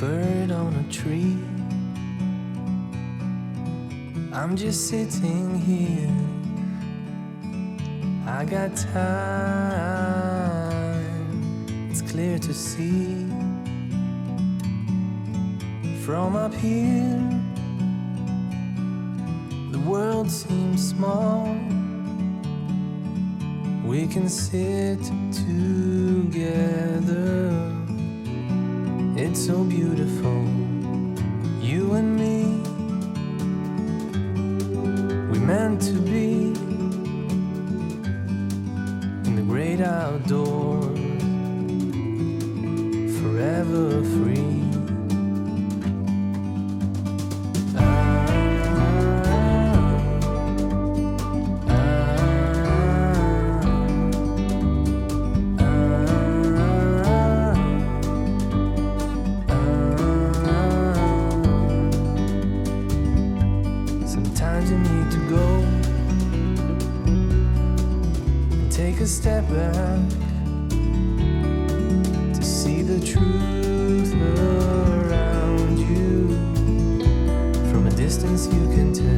bird on a tree. I'm just sitting here. I got time, it's clear to see. From up here, the world seems small. We can sit together. It's so beautiful, you and me. We meant to be in the great outdoors, forever free. Sometimes you need to go and take a step back to see the truth around you. From a distance you can tell.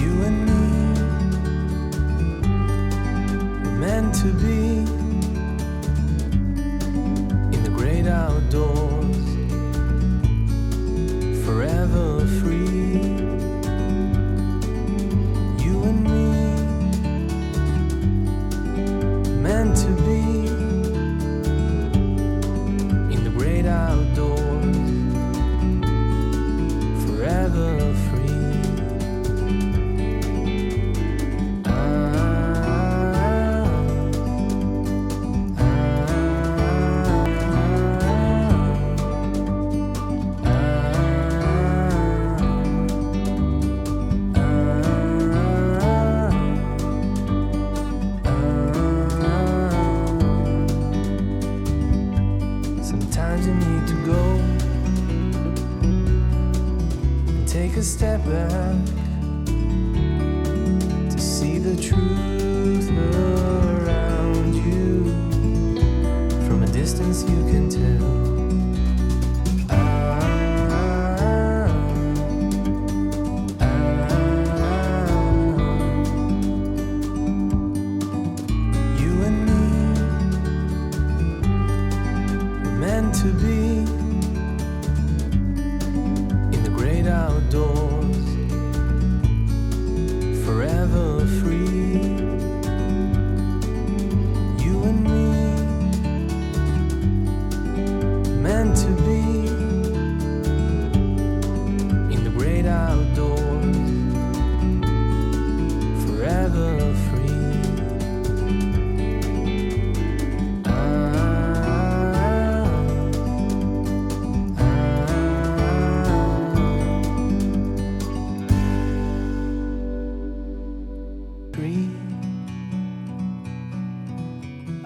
You and me were meant to be in the great outdoors, forever free. You and me, meant to be in the great outdoors, forever free. Sometimes you need to go and take a step back to see the truth around you. From a distance you can tell. You and me were meant to be in the great outdoors, forever free. You and me, meant to be in the great outdoors, forever free.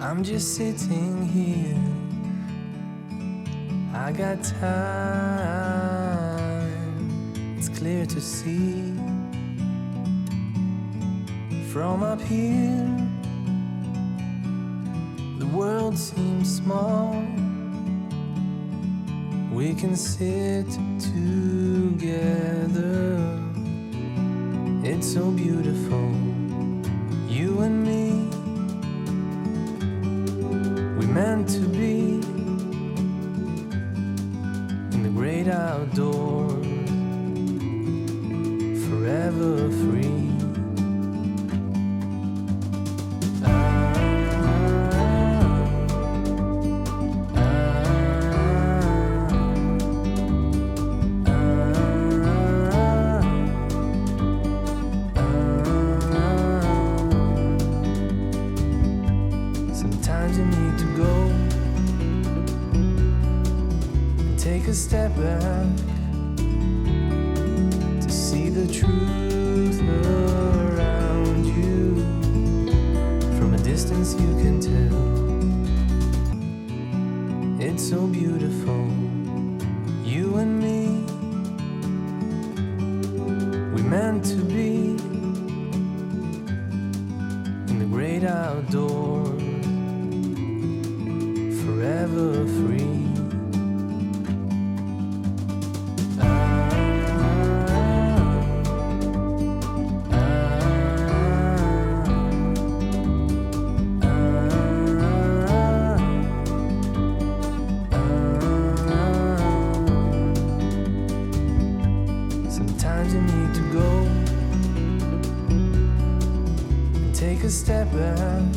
I'm just sitting here. I got time, it's clear to see. From up here, the world seems small. We can sit together. It's so beautiful, you and me. We meant to be in the great outdoors, forever free. Sometimes you need to go and take a step back to see the truth around you. From a distance you can tell. It's so beautiful, you and me. We met meant to be in the great outdoors, forever free. Sometimes you need to go and take a step back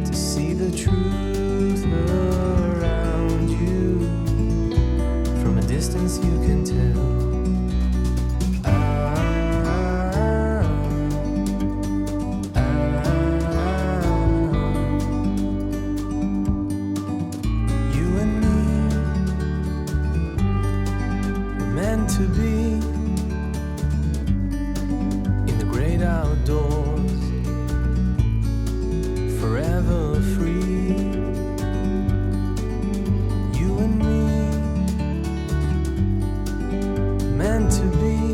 to see the truth around you. From a distance you can tell. You and me were meant to be in the great outdoors, forever free. You and me meant to be